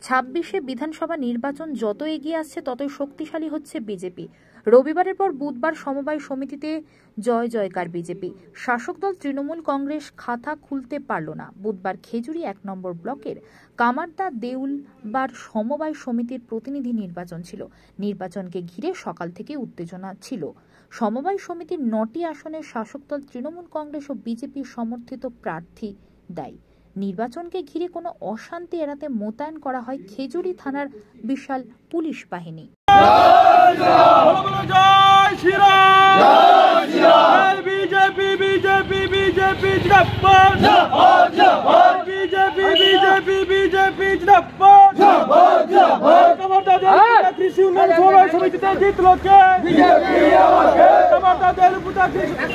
26-এ বিধানসভা নির্বাচন যত এগিয়ে আসছে ততই শক্তিশালী হচ্ছে বিজেপি। রবিবারের পর বুধবার সমবায় সমিতিতে জয় জয়কার বিজেপি। শাসক দল তৃণমূল কংগ্রেস খাতা খুলতে পারল না। বুধবার খেজুরি 1 নম্বর ব্লকের কামারদা দেউলবার সমবায় সমিতির প্রতিনিধি নির্বাচন ছিল। নির্বাচনকে ঘিরে সকাল থেকে উত্তেজনা ছিল। সমবায় সমিতির 9টি আসনে শাসক দল তৃণমূল কংগ্রেস ও বিজেপি সমর্থিত প্রার্থী দেয়। নির্বাচনকে ঘিরে কোনো অশান্তি এড়াতে মোতায়েন করা হয় খেজুরি থানার বিশাল পুলিশ বাহিনী। কৃষি উন্নয়ন সমবায় সমিতিতে জিতলো কে? বিজেপি। কামারদা দেউলপুতা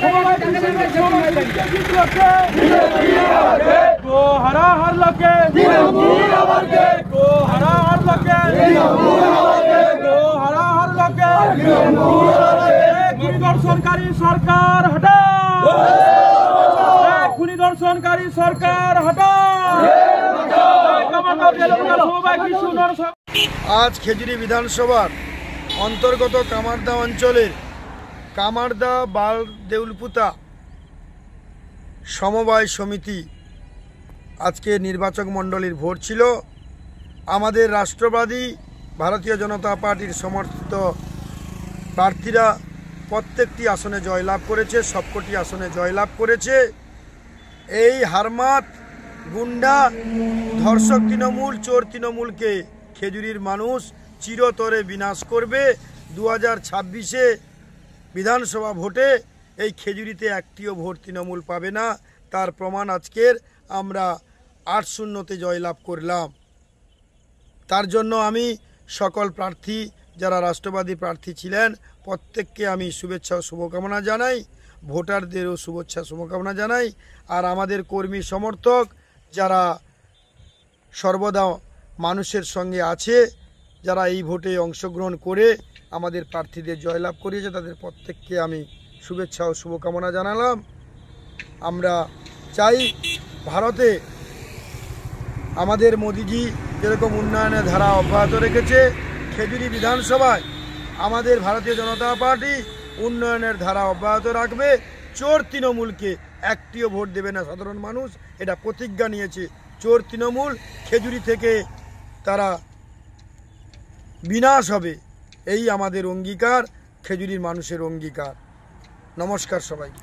সমবায় কৃষি উন্নয়ন সমিতিতে জিতলো কে? বিজেপি। গো হারা হারলো কে? তৃণমূল আবারকে। গো হারা হারলো কে? তৃণমূল আবারকে। গো হারা হারলো কে? তৃণমূল আবারকে। খুনি দর্শনকারী সরকার হটাও। খুনি দর্শনকারী সরকার হটাও। কামারদা দেউলপুতা সমবায় কৃষি উন্নয়ন। আজ খেজুরি বিধানসভার অন্তর্গত কামারদা অঞ্চলের কামারদা বাল দেউলপুতা সমবায় সমিতি আজকে নির্বাচক মণ্ডলীর ভোট ছিল। আমাদের রাষ্ট্রবাদী ভারতীয় জনতা পার্টির সমর্থিত প্রার্থীরা প্রত্যেকটি আসনে জয়লাভ করেছে, সবকটি আসনে জয়লাভ করেছে। এই হারমাত গুন্ডা ধর্ষক তৃণমূল চোর তৃণমূলকে খেজুরির মানুষ চিরতরে বিনাশ করবে। 2026-এ বিধানসভা ভোটে এই খেজুরিতে একটিও ভোট তৃণমূল পাবে না। তার প্রমাণ আজকের আমরা 8-0-তে জয়লাভ করলাম। তার জন্য আমি সকল প্রার্থী যারা রাষ্ট্রবাদী প্রার্থী ছিলেন প্রত্যেককে আমি শুভেচ্ছা ও শুভকামনা জানাই, ভোটারদেরও শুভেচ্ছা শুভকামনা জানাই। আর আমাদের কর্মী সমর্থক যারা সর্বদা মানুষের সঙ্গে আছে, যারা এই ভোটে অংশগ্রহণ করে আমাদের প্রার্থীদের জয়লাভ করিয়েছে, তাদের প্রত্যেককে আমি শুভেচ্ছা ও শুভকামনা জানালাম। আমরা চাই ভারতে আমাদের মোদিজি যেরকম উন্নয়নের ধারা অব্যাহত রেখেছে, খেজুরি বিধানসভায় আমাদের ভারতীয় জনতা পার্টি উন্নয়নের ধারা অব্যাহত রাখবে। চোর তৃণমূলকে একটিও ভোট দেবে না সাধারণ মানুষ, এটা প্রতিজ্ঞা নিয়েছে। চোর তৃণমূল খেজুরি থেকে তারা বিনাশ হবে, এই আমাদের অঙ্গীকার, খেজুরির মানুষের অঙ্গীকার। নমস্কার সবাইকে।